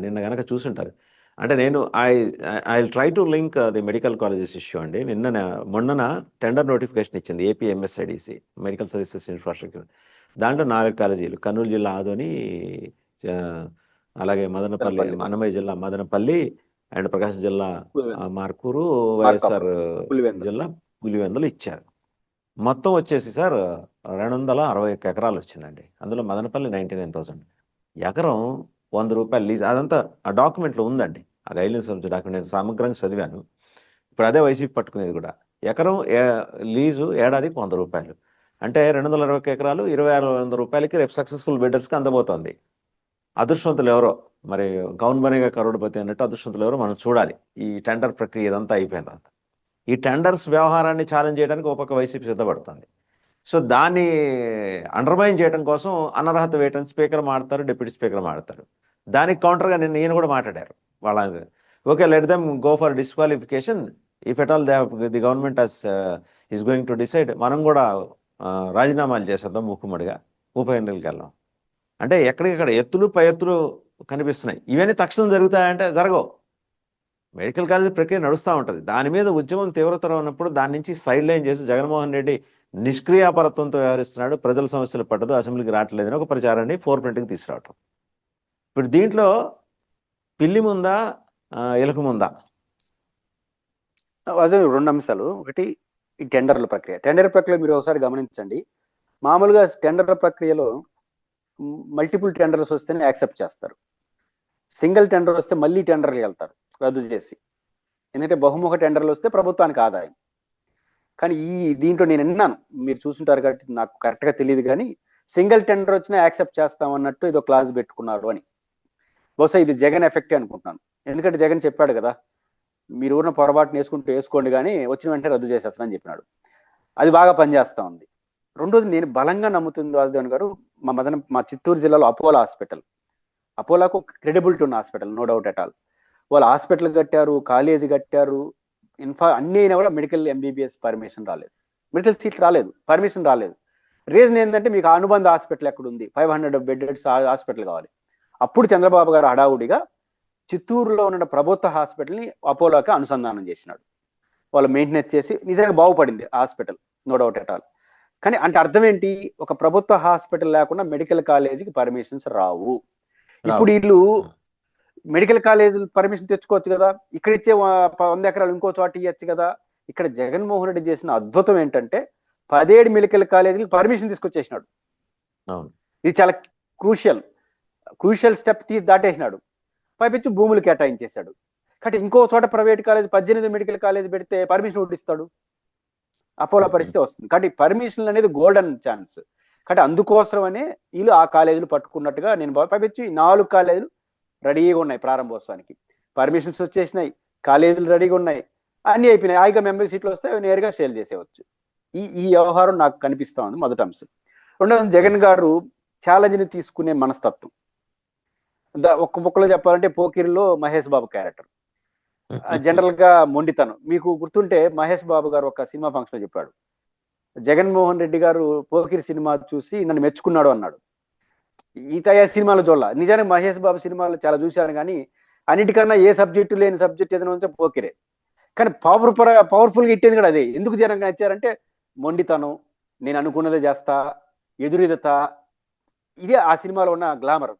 నిన్న గనక చూసుంటారు. అంటే నేను I will try to link the medical colleges issue అండి. మొన్నన టెండర్ నోటిఫికేషన్ ఇచ్చింది AP MSIDC, medical services infrastructure. దాంట్లో 4 కాలేజీలు కర్నూలు జిల్లా ఆదోని, అలాగే మదనపల్లి, మదనపల్లి, అన్నమయ్య జిల్లా మదనపల్లి, అండ్ ప్రకాశం జిల్లా పులివెందుల, మార్కూరు, వైఎస్ఆర్ మార్కాపురం, పులివెందుల. జిల్లా పులివెందులు ఇచ్చారు. మొత్తం వచ్చేసి సార్ 261 ఎకరాలు వచ్చిందండి. అందులో మదనపల్లి 99,000, ఎకరం ₹100 లీజ్. అదంతా ఆ డాక్యుమెంట్లో ఉందండి, ఆ గైడ్లైన్స్ డాక్యుమెంట్ నేను సమగ్రంగా చదివాను. ఇప్పుడు అదే వైసీపీ పట్టుకునేది కూడా. ఎకరం లీజు ఏడాదికి ₹100. అంటే 221 ఎకరాలు ₹2,600 రేపు సక్సెస్ఫుల్ బిడ్డర్స్కి అందబోతోంది. అదృష్టవంతులు ఎవరో, మరి కౌన్ బనేగా కరోడ్పతి అన్నట్టు అదృష్టవంతులు ఎవరో మనం చూడాలి ఈ టెండర్ ప్రక్రియ ఇదంతా అయిపోయిన తర్వాత. ఈ టెండర్స్ వ్యవహారాన్ని ఛాలెంజ్ చేయడానికి ఒక పక్క వైసీపీ సిద్ధపడుతుంది. సో దాన్ని అండర్మైన్ చేయడం కోసం అనర్హత వేయటం, స్పీకర్ మాడతారు, డిప్యూటీ స్పీకర్ మాడతారు. దానికి కౌంటర్గా ఈయన కూడా మాట్లాడారు. వాళ్ళ okay, let them go for disqualification if at all the government is going to decide. మనం కూడా రాజీనామాలు చేసేద్దాం మూకుమ్మడిగా, ఉప ఎన్నికలకు వెళ్దాం అంటే ఎక్కడికక్కడ ఎత్తులు పై ఎత్తులు కనిపిస్తున్నాయి. ఇవన్నీ తక్షణం జరుగుతాయంటే జరగవు. మెడికల్ కాలేజ్ ప్రక్రియ నడుస్తూ ఉంటుంది. దాని మీద ఉద్యమం తీవ్రతరం ఉన్నప్పుడు దాని నుంచి సైడ్ లైన్ చేసి జగన్మోహన్ రెడ్డి నిష్క్రియాపరత్వంతో వ్యవహరిస్తున్నాడు, ప్రజల సమస్యలు పట్టదు, అసెంబ్లీకి రావట్లేదని ఒక ప్రచారాన్ని ఫోర్ ఫ్రంట్కి తీసుకురావటం. ఇప్పుడు దీంట్లో పిల్లి ముందా ఎలుక ముందా? అదే 2 అంశాలు. ఒకటి ఈ టెండర్ల ప్రక్రియ. టెండర్ ప్రక్రియ మీరు ఒకసారి గమనించండి. మామూలుగా టెండర్ ప్రక్రియలో మల్టిపుల్ టెండర్స్ వస్తేనే యాక్సెప్ట్ చేస్తారు. సింగిల్ టెండర్ వస్తే మళ్ళీ టెండర్కి వెళ్తారు రద్దు చేసి. ఎందుకంటే బహుముఖ టెండర్లు వస్తే ప్రభుత్వానికి ఆదాయం. కానీ దీంట్లో నేను విన్నాను, మీరు చూసుంటారు కాబట్టి నాకు కరెక్ట్గా తెలియదు, కానీ సింగిల్ టెండర్ వచ్చినా యాక్సెప్ట్ చేస్తాం అన్నట్టు ఏదో క్లాజ్ పెట్టుకున్నారు అని. బహుశా ఇది జగన్ ఎఫెక్టే అనుకుంటున్నాను. ఎందుకంటే జగన్ చెప్పాడు కదా, మీరు ఊరిన పొరపాటున వేసుకోండి కానీ వచ్చిన వెంటనే రద్దు చేసేస్తానని చెప్పినాడు. అది బాగా పనిచేస్తా ఉంది. రెండోది, నేను బలంగా నమ్ముతుంది వాసుదేవన్ గారు, మా చిత్తూరు జిల్లాలో అపోలో హాస్పిటల్, అపోలోకు క్రెడిబిలిటీ ఉన్న hospital, no doubt at all. వాళ్ళు హాస్పిటల్ కట్టారు, కాలేజీ కట్టారు, అన్ని అయినా కూడా మెడికల్ ఎంబీబీఎస్ పర్మిషన్ రాలేదు, మెడికల్ సీట్ రాలేదు, పర్మిషన్ రాలేదు. రీజన్ ఏంటంటే మీకు అనుబంధ హాస్పిటల్ ఎక్కడ ఉంది, 500 బెడ్స్ హాస్పిటల్ కావాలి. అప్పుడు చంద్రబాబు గారు హడావుడిగా చిత్తూరులో ఉన్న ప్రభుత్వ హాస్పిటల్ని అపోలోకి అనుసంధానం చేసినాడు. వాళ్ళు మెయింటెనెన్స్ చేసి నిజంగా బాగుపడింది hospital, no doubt at all. కానీ అంటే అర్థం ఏంటి, ఒక ప్రభుత్వ హాస్పిటల్ లేకుండా మెడికల్ కాలేజీకి పర్మిషన్స్ రావు. ఇప్పుడు వీళ్ళు మెడికల్ కాలేజీలు పర్మిషన్ తెచ్చుకోవచ్చు కదా, ఇక్కడ ఇచ్చే 100 ఎకరాలు ఇంకో చోట ఇవ్వచ్చు కదా. ఇక్కడ జగన్మోహన్ రెడ్డి చేసిన అద్భుతం ఏంటంటే 17 మెడికల్ కాలేజీలకు పర్మిషన్ తీసుకొచ్చేసినాడు. ఇది చాలా క్రూషియల్ స్టెప్ దాటేసినాడు. పైపించి భూములు కేటాయించేశాడు. కాబట్టి ఇంకో చోట ప్రైవేట్ కాలేజ్ 18 మెడికల్ కాలేజ్ పెడితే పర్మిషన్ ఒకటి ఇస్తాడు, అపోలో పరిస్థితి వస్తుంది. కాబట్టి పర్మిషన్లు అనేది గోల్డెన్ ఛాన్స్. కాబట్టి అందుకోసమనే వీళ్ళు ఆ కాలేజీలు పట్టుకున్నట్టుగా నేను పైపించి 4 కాలేజీలు రెడీగా ఉన్నాయి ప్రారంభోత్సవానికి. పర్మిషన్స్ వచ్చేసినాయి, కాలేజీలు రెడీగా ఉన్నాయి, అన్ని అయిపోయినాయి. హాయిగా మెంబర్ సీట్లు వస్తే నేరుగా సేల్ చేసేవచ్చు. ఈ వ్యవహారం నాకు కనిపిస్తా ఉంది మొదటి అంశం. రెండవ, జగన్ గారు ఛాలెంజ్ని తీసుకునే మనస్తత్వం. ఒక్క బుక్కలో చెప్పాలంటే పోకిరిలో మహేష్ బాబు క్యారెక్టర్, జనరల్ గా మొండితనం. మీకు గుర్తుంటే మహేష్ బాబు గారు ఒక సినిమా ఫంక్షన్ లో చెప్పాడు, జగన్మోహన్ రెడ్డి గారు పోకిరి సినిమా చూసి నన్ను మెచ్చుకున్నాడు అన్నాడు. సినిమాలో చూడాల. నిజానికి మహేష్ బాబు సినిమాలు చాలా చూశాను, కానీ అన్నిటికన్నా ఏ సబ్జెక్టు లేని సబ్జెక్ట్ ఏదైనా ఉంటే పోకిరే. కానీ పవర్ఫుల్గా ఇట్టేది కూడా అదే. ఎందుకు జనం నచ్చారంటే మొండితనం, నేను అనుకున్నదే చేస్తా, ఎదురెదత, ఇదే ఆ సినిమాలో ఉన్న గ్లామర్.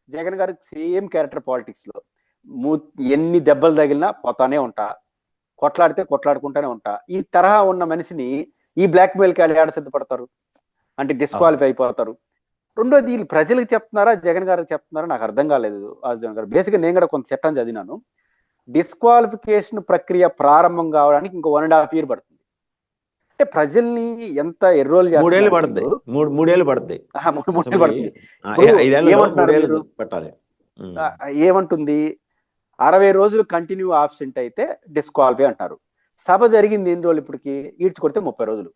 జగన్ గారికి సేమ్ క్యారెక్టర్ పాలిటిక్స్ లో. ఎన్ని దెబ్బలు తగిలినా పోతానే ఉంటా, కొట్లాడితే కొట్లాడుకుంటానే ఉంటా. ఈ తరహా ఉన్న మనిషిని ఈ బ్లాక్ మెయిల్కి ఏడ సిద్ధపడతారు అంటే డిస్క్వాలిఫై అయిపోతారు. రెండోది, వీళ్ళు ప్రజలకు చెప్తున్నారా జగన్ గారికి చెప్తున్నారా నాకు అర్థం కాలేదు వాసుదేవన్ గారు. బేసిక్గా నేను కూడా కొంత చట్టం చదివినాను. డిస్క్వాలిఫికేషన్ ప్రక్రియ ప్రారంభం కావడానికి ఇంకో 1.5 years పడుతుంది. అంటే ప్రజల్ని ఎంత ఎర్రోల్ చేస్తారు. 3 ఏళ్ళు పడుతుంది. 3 ఏళ్ళు పడుతుంది. ఏమంటుంది, 60 రోజులు కంటిన్యూ ఆబ్సెంట్ అయితే డిస్క్వాలిఫై అంటారు. సభ జరిగింది ఎన్ని రోజులు ఇప్పటికి, ఈడ్చుకొడితే 30 రోజులు.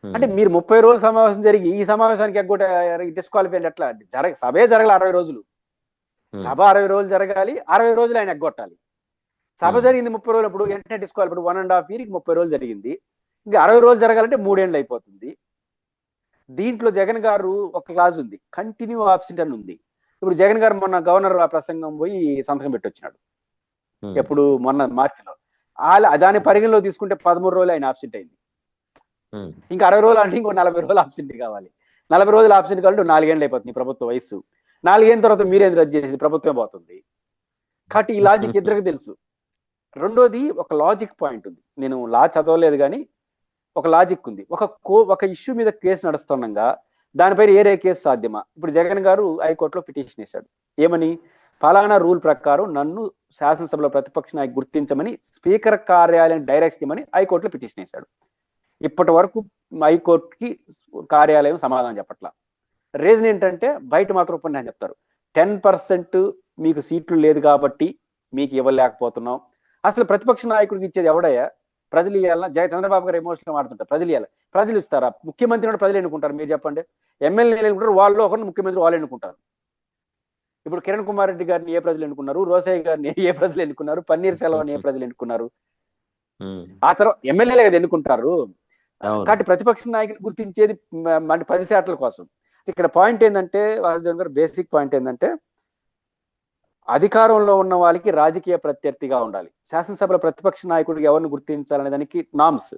అంటే మీరు 30 రోజులు సమావేశం జరిగి ఈ సమావేశానికి ఎగ్గొట్ట డిస్క్వాలిఫై అంటే ఎట్లా? సభే జరగాలి 60 రోజులు. సభ 60 రోజులు జరగాలి, 60 రోజులు ఆయన ఎగ్గొట్టాలి. సభ జరిగింది 30 రోజులు, అప్పుడు వెంటనే డిస్క్వాలిఫై. ఇప్పుడు 1.5 years 30 రోజులు జరిగింది. ఇంకా 60 రోజులు జరగాలంటే 3 ఏళ్ళు అయిపోతుంది. దీంట్లో జగన్ గారు ఒక క్లాజ్ ఉంది, కంటిన్యూ ఆబ్సెంట్ అని ఉంది. ఇప్పుడు జగన్ గారు మొన్న గవర్నర్ ఆ ప్రసంగం పోయి సంతకం పెట్టొచ్చినాడు. ఎప్పుడు మొన్న మార్చిలో. దాని పరిగణలో తీసుకుంటే 13 రోజులు ఆయన ఆబ్సెంట్ అయింది. ఇంకా 60 రోజులు అంటే ఇంకో 40 రోజులు ఆబ్సెంట్ కావాలి. 40 రోజులు ఆబ్సెంట్ కావాలంటే 4 ఏళ్ళు అయిపోతుంది ప్రభుత్వ వయసు. 4 ఏళ్ళ తర్వాత మీరేం రద్దు చేసేది, ప్రభుత్వమే పోతుంది. కాబట్టి ఈ లాజిక్ ఇద్దరికి తెలుసు. రెండోది ఒక లాజిక్ పాయింట్ ఉంది. నేను లా చదవలేదు కానీ ఒక లాజిక్ ఉంది. ఒక ఇష్యూ మీద కేసు నడుస్తుండగా దానిపైన ఏరే కేసు సాధ్యమా? ఇప్పుడు జగన్ గారు హైకోర్టులో పిటిషన్ వేశాడు. ఏమని? ఫలానా రూల్ ప్రకారం నన్ను శాసనసభలో ప్రతిపక్ష నాయకు గుర్తించమని స్పీకర్ కార్యాలయం డైరెక్షన్ ఇవ్వమని హైకోర్టులో పిటిషన్ వేశాడు. ఇప్పటి వరకు హైకోర్టుకి కార్యాలయం సమాధానం చెప్పట్లా. రీజన్ ఏంటంటే బయట మాత్రం ఉపన్యాసం చెప్తారు. 10% మీకు సీట్లు లేదు కాబట్టి మీకు ఇవ్వలేకపోతున్నాం. అసలు ప్రతిపక్ష నాయకుడికి ఇచ్చేది ఎవడయ్యా? ప్రజలు ఇవ్వాలన్నా? చంద్రబాబు గారు ఎమోషనల్ మాడుతుంటారు. ప్రజలు ఇవ్వాలి. ప్రజలు ఇస్తారా? ముఖ్యమంత్రి కూడా ప్రజలు ఎన్నుకుంటారు. మీరు చెప్పండి. ఎమ్మెల్యేలు ఎన్నుకుంటారు, వాళ్ళు ఒకరిని ముఖ్యమంత్రి వాళ్ళు ఎన్నుకుంటారు. ఇప్పుడు కిరణ్ కుమార్ రెడ్డి గారిని ఏ ప్రజలు ఎన్నుకున్నారు? రోసయ్య గారిని ఏ ప్రజలు ఎన్నుకున్నారు? పన్నీర్ సెల్వని ఏ ప్రజలు ఎన్నుకున్నారు? ఆ తర్వాత ఎమ్మెల్యేలే కదా ఎన్నుకుంటారు. కాబట్టి ప్రతిపక్ష నాయకుని గుర్తించేది 10 శాతాల కోసం. ఇక్కడ పాయింట్ ఏంటంటే, వాసుదేవన్ గారు బేసిక్ పాయింట్ ఏంటంటే, అధికారంలో ఉన్న వాళ్ళకి రాజకీయ ప్రత్యర్థిగా ఉండాలి. శాసనసభలో ప్రతిపక్ష నాయకుడికి ఎవరిని గుర్తించాలనే దానికి నామ్స్.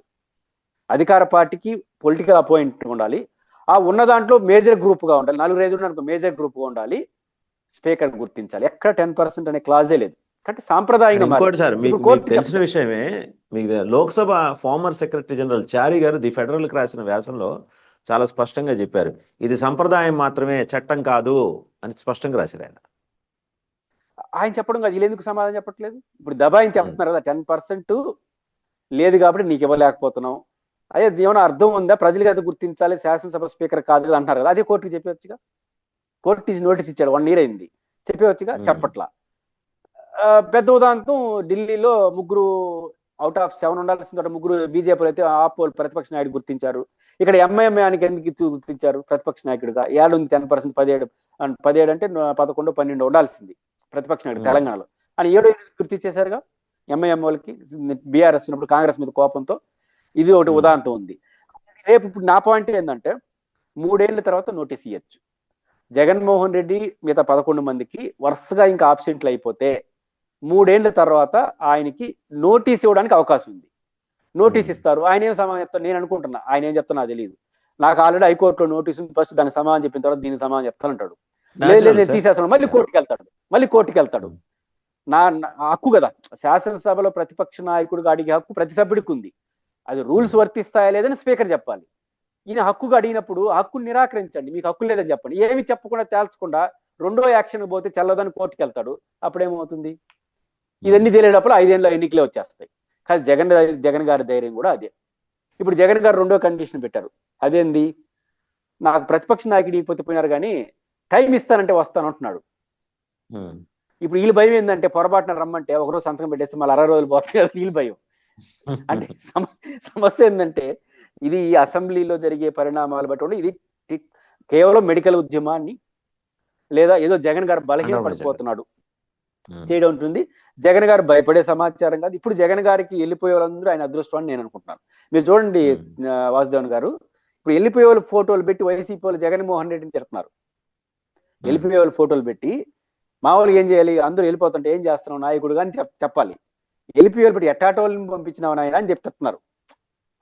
అధికార పార్టీకి పొలిటికల్ అపాయింట్ ఉండాలి. ఆ ఉన్న దాంట్లో మేజర్ గ్రూప్ గా ఉండాలి. 4-5 మేజర్ గ్రూప్ గా ఉండాలి. స్పీకర్ గుర్తించాలి. ఎక్కడ 10% అనే క్లాజే లేదు. కాబట్టి సాంప్రదాయంగా సార్ మీకు తెలిసిన విషయమే, మీకు లోక్సభ ఫార్మర్ సెక్రటరీ జనరల్ చారి గారు ది ఫెడరల్ కి రాసిన వ్యాసంలో చాలా స్పష్టంగా చెప్పారు. ఇది సంప్రదాయం మాత్రమే, చట్టం కాదు అని స్పష్టంగా రాశారు ఆయన. ఆయన చెప్పడం కాదు, వీళ్ళు ఎందుకు సమాధానం చెప్పట్లేదు? ఇప్పుడు దబాయించి చెప్తున్నారు కదా, 10% లేదు కాబట్టి నీకు ఇవ్వలేకపోతున్నాం. అదే ఏమైనా అర్థం ఉందా? ప్రజలు కదా గుర్తించాలి, శాసనసభ స్పీకర్ కాదు కదా అంటారు కదా. అదే కోర్టుకి చెప్పవచ్చుగా. కోర్టు నోటీస్ ఇచ్చాడు, 1 year అయింది, చెప్పవచ్చుగా. చెప్పట్లా. పెద్ద ఉదాహరణం, ఢిల్లీలో 3 out of 7 ఉండాల్సిన 3 బీజేపీలు అయితే ఆపోల్ ప్రతిపక్ష నాయకుడు గుర్తించారు. ఇక్కడ ఎంఐఎంఐకి ఎందుకు గుర్తించారు ప్రతిపక్ష నాయకుడిగా? ఏడుంది 10%, 17 అంటే 11, 12 ఉండాల్సింది ప్రతిపక్ష నాయకుడు తెలంగాణలో అని 7 గుర్తించేశారుగా ఎంఐఎం వాళ్ళకి. బీఆర్ఎస్ ఉన్నప్పుడు కాంగ్రెస్ మీద కోపంతో. ఇది ఒకటి ఉదాహరణ ఉంది. రేపు ఇప్పుడు నా పాయింట్ ఏంటంటే, 3 ఏళ్ల తర్వాత నోటీస్ ఇవ్వచ్చు. జగన్మోహన్ రెడ్డి మిగతా 11 మందికి వరుసగా ఇంకా ఆబ్సెంట్లు అయిపోతే 3 ఏళ్ల తర్వాత ఆయనకి నోటీస్ ఇవ్వడానికి అవకాశం ఉంది. నోటీస్ ఇస్తారు. ఆయన ఏం సమాధానం చెప్తారు? నేను అనుకుంటున్నా ఆయన ఏం చెప్తున్నా తెలియదు. నాకు ఆల్రెడీ హైకోర్టులో నోటీస్ ఉంది, ఫస్ట్ దానికి సమాధానం చెప్పిన తర్వాత దీనికి సమాధానం చెప్తానంటాడు. లేదు నేను తీసేస్తాను, మళ్ళీ కోర్టుకి వెళ్తాడు. నా హక్కు కదా, శాసనసభలో ప్రతిపక్ష నాయకుడిగా అడిగే హక్కు ప్రతి సభ్యుడికి ఉంది. అది రూల్స్ వర్తిస్తాయా లేదని స్పీకర్ చెప్పాలి. ఈయన హక్కుగా అడిగినప్పుడు హక్కును నిరాకరించండి, మీకు హక్కు లేదని చెప్పండి. ఏమి చెప్పకుండా తేల్చకుండా రెండో యాక్షన్ పోతే చల్లదని కోర్టుకి వెళ్తాడు. అప్పుడేమవుతుంది? ఇవన్నీ తెలియనప్పుడు 5 ఏళ్ళ ఎన్నికలే వచ్చేస్తాయి. కానీ జగన్ గారి ధైర్యం కూడా అదే. ఇప్పుడు జగన్ గారు రెండో కండిషన్ పెట్టారు. అదేంది? నాకు ప్రతిపక్ష నాయకుడు ఇకపోతే పోయినారు కానీ టైం ఇస్తానంటే వస్తాను అంటున్నాడు. ఇప్పుడు వీళ్ళ భయం ఏంటంటే, పొరపాటున రమ్మంటే ఒకరోజు సంతకం పెట్టేస్తే మళ్ళీ 60 రోజులు పోతుంది కదా, వీళ్ళ భయం. అంటే సమస్య ఏంటంటే, ఇది అసెంబ్లీలో జరిగే పరిణామాలు బట్టి ఇది కేవలం మెడికల్ ఉద్యమాన్ని లేదా ఏదో జగన్ గారు బలహీన పడిపోతున్నాడు చేయడం ఉంటుంది. జగన్ గారు భయపడే సమాచారం కాదు. ఇప్పుడు జగన్ గారికి వెళ్ళిపోయే వాళ్ళందరూ ఆయన అదృష్టం అని నేను అనుకుంటున్నాను. మీరు చూడండి వాసుదేవన్ గారు, ఇప్పుడు వెళ్ళిపోయే వాళ్ళు ఫోటోలు పెట్టి వైసీపీ వాళ్ళు జగన్మోహన్ రెడ్డిని తిడుతున్నారు. వెళ్ళిపోయే వాళ్ళు ఫోటోలు పెట్టి మామూలుగా ఏం చేయాలి? అందరూ వెళ్ళిపోతుంటే ఏం చేస్తున్నావు నాయకుడు అని చెప్పాలి. వెళ్ళిపోయే వాళ్ళు పెట్టి ఎట్టాటోళ్ళని పంపించినావు నాయన అని చెప్తున్నారు.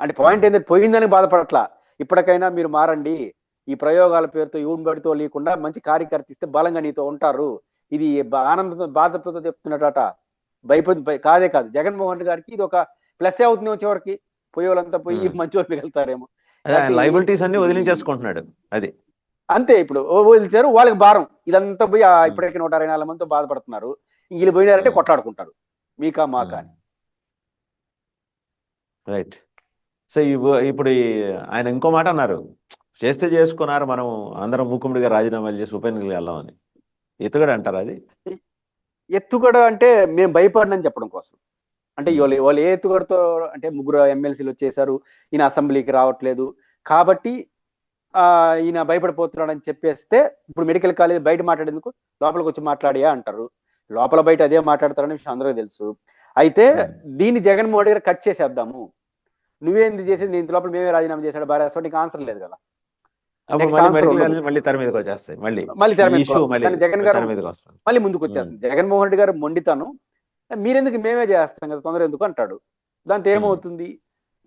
అంటే పాయింట్ ఏంటంటే, పోయిందని బాధపడట్లా. ఇప్పటికైనా మీరు మారండి, ఈ ప్రయోగాల పేరుతో యూన్ బడితో లేకుండా మంచి కార్యకర్త ఇస్తే బలంగా నీతో ఉంటారు. ఇది ఆనందంతో బాధతో చెప్తున్నట, భయపడి కాదే కాదు. జగన్మోహన్ రెడ్డి గారికి ఇది ఒక ప్లస్ అవుతుంది. చివరికి పోయే వాళ్ళంతా పోయి మంచి వాళ్ళు మిగులుతారేమో. లయబిలిటీస్ అన్ని వదిలించేసుకుంటున్నాడు. అది అంతే. ఇప్పుడు వదిలించారు, వాళ్ళకి భారం ఇదంతా పోయి ఇప్పటికే 164 మందితో బాధపడుతున్నారు. వీళ్ళు పోయినారంటే కొట్లాడుకుంటారు మీకా మాకా అని. రైట్. సో ఇప్పుడు ఆయన ఇంకో మాట అన్నారు, చేస్తే చేసుకున్నారు, మనం అందరం మూకుముడిగా రాజీనామాలు చేసి ఉప ఎన్నికలు వెళ్దామని. ఎత్తుగడ అంటారు అది? ఎత్తుగడ అంటే మేము భయపడినని చెప్పడం కోసం. అంటే వాళ్ళు ఏ ఎత్తుగడతో అంటే 3 ఎమ్మెల్సీలు వచ్చేసారు, ఈయన అసెంబ్లీకి రావట్లేదు కాబట్టి ఈయన భయపడిపోతున్నాడు అని చెప్పేస్తే, ఇప్పుడు మెడికల్ కాలేజ్ బయట మాట్లాడేందుకు లోపలికి వచ్చి మాట్లాడియా అంటారు. లోపల బయట అదే మాట్లాడతారనే విషయం అందరికీ తెలుసు. అయితే దీన్ని జగన్మోహన్ రెడ్డి గారు కట్ చేసేద్దాము, నువ్వేంది చేసేది, నేను లోపల మేమే రాజీనామా చేశాడు భార్య, నీకు ఆన్సర్ లేదు కదా. అప్పుడు నెక్స్ట్ మళ్ళీ ఆన్సర్ మెడికల్ ఉండదు, కాలేజ్ మళ్ళీ తెర మీదకి వచ్చేస్తాయి, మళ్ళీ మళ్ళీ తెర ఈ మీదకి ఇష్యూ వస్తుంది. మళ్ళీ కానీ జగన్ గారు తెర మీదకి వస్తుంది. మళ్ళీ ముందుకు ఉమ్, వచ్చేస్తుంది. జగన్మోహన్ రెడ్డి గారు మొండితనం, మీరెందుకు మేమే చేస్తాం కదా తొందర ఎందుకు అంటాడు. దాంతో ఉమ్, ఏమవుతుంది,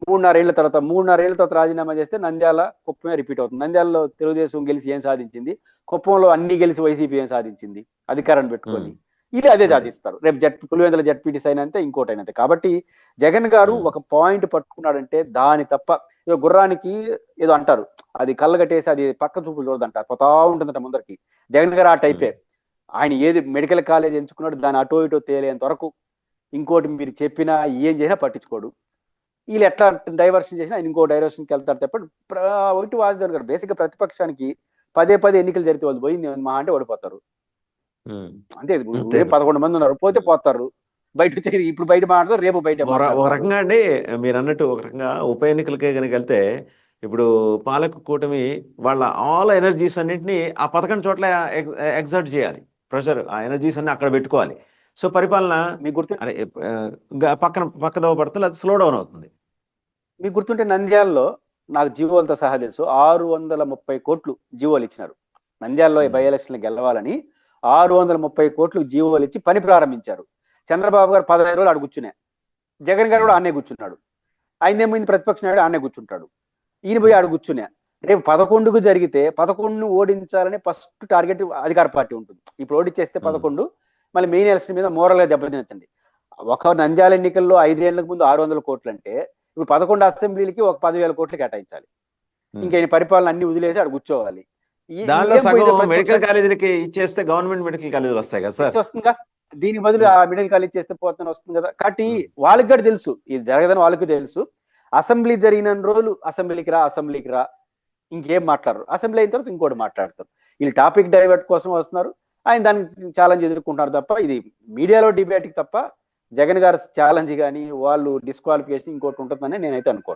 3.5 ఏళ్ల తర్వాత రాజీనామా చేస్తే నంద్యాల కుప్పమే రిపీట్ అవుతుంది. నంద్యాలలో తెలుగుదేశం గెలిచి ఏం సాధించింది, కుప్పంలో అన్ని గెలిచి వైసీపీ ఏం సాధించింది అధికారాన్ని పెట్టుకొని. ఉమ్, ఇది అదే అంతే. సాధిస్తారు రేపు పులివెందుల జడ్పీటీసీ అయినంతే ఇంకోటి అయినంతే. కాబట్టి జగన్ గారు ఉమ్, ఒక పాయింట్ పట్టుకున్నాడంటే దాని తప్ప, ఏదో గుర్రానికి ఏదో అంటారు, అది కళ్ళగట్టేసి అది పక్క చూపులు చూడదంటారు, పోతా ఉంటుందంట ముందరికి. జగన్ గారు ఆ ఉమ్, టైపే. ఆయన ఏది మెడికల్ కాలేజ్ ఎంచుకున్నాడు దాని అటో ఇటో తేలేంత వరకు ఇంకోటి మీరు చెప్పినా ఏం చేసినా పట్టించుకోడు. వీళ్ళు ఎట్లా డైవర్షన్ చేసినా ఆయన ఇంకో డైవర్షన్కి వెళ్తారు తప్ప ఒకటి వాసుదేవన్ గారు బేసిక్గా ప్రతిపక్షానికి పదే పదే ఎన్నికలు జరిగితే వాళ్ళు పోయింది మహా అంటే ఓడిపోతారు ఉమ్, అంతే. అంతే. 11 మంది ఉన్నారు, పోతే పోతారు, బయట వచ్చి ఇప్పుడు బయట మాట్లాడతారు, రేపు బయట ఒక మాట్లాడతారు. రకంగా అండి, మీరు అన్నట్టు ఒక రకంగా ఉప ఎన్నికలకే కనుక వెళ్తే ఇప్పుడు పాలక కూటమి వాళ్ళ ఆల్ ఎనర్జీస్ అన్నింటినీ ఆ పథకం చోట్ల ఎగ్జర్ట్ చేయాలి, ప్రెషర్ ఆ ఎనర్జీస్ అన్ని అక్కడ పెట్టుకోవాలి. సో పరిపాలన మీకు గుర్తు అరే పక్కదోవ పడుతుంది, అది స్లో డౌన్ అవుతుంది. మీకు గుర్తుంటే నంద్యాలలో నాకు జీవోలతో సహా తెలుసు 630 కోట్లు జీవోలు ఇచ్చినారు. నంద్యాలలో బై ఎలక్షన్ గెలవాలని 630 కోట్లు జీవోలు ఇచ్చి పని ప్రారంభించారు. చంద్రబాబు గారు 15 రోజులు ఆడ కూర్చునే, జగన్ గారు కూడా ఆనే కూర్చున్నాడు. ఆయన ఏమైంది, ప్రతిపక్ష నాయుడు ఆనే కూర్చుంటాడు, ఈయన పోయి ఆడ కూర్చునే. రేపు 11కు జరిగితే 11ను ఓడించాలని ఫస్ట్ టార్గెట్ అధికార పార్టీ ఉంటుంది. ఇప్పుడు ఓడించేస్తే 11 మళ్ళీ మెయిన్ ఎలక్షన్ మీద మోరల్ గా దెబ్బతినచ్చండి. ఒక నంద్యాల ఎన్నికల్లో 5 ఏళ్లకు ముందు 600 కోట్లు అంటే ఇప్పుడు 11 అసెంబ్లీలకి ఒక 10,000 కోట్లు కేటాయించాలి. ఇంకా ఈయన పరిపాలన అన్ని వదిలేసి ఆడ కూర్చోవాలి. దానిలో ఏం పోయితే సగం మెడికల్ ప్రతిపక్షానికి కాలేజీలకి ఇచ్చేస్తే గవర్నమెంట్ మెడికల్ కాలేజీలు వస్తాయి కదా సార్. వస్తుందిగా, దీని బదులు ఆ మిడిల్ కాలేజ్ చేస్తే పోతాను వస్తుంది కదా. కాబట్టి వాళ్ళకి కూడా తెలుసు ఇది జరగదని, వాళ్ళకి తెలుసు. అసెంబ్లీ జరిగిన రోజులు అసెంబ్లీకి రా ఇంకేం మాట్లాడరు, అసెంబ్లీ అయిన తర్వాత ఇంకోటి మాట్లాడతారు. వీళ్ళు టాపిక్ డైవర్ట్ కోసం వస్తున్నారు, ఆయన దానికి ఛాలెంజ్ ఎదుర్కొంటున్నారు తప్ప ఇది మీడియాలో డిబేట్కి తప్ప జగన్ గారు ఛాలెంజ్ కానీ వాళ్ళు డిస్క్వాలిఫికేషన్ ఇంకోటి ఉంటుందని నేనైతే అనుకోను.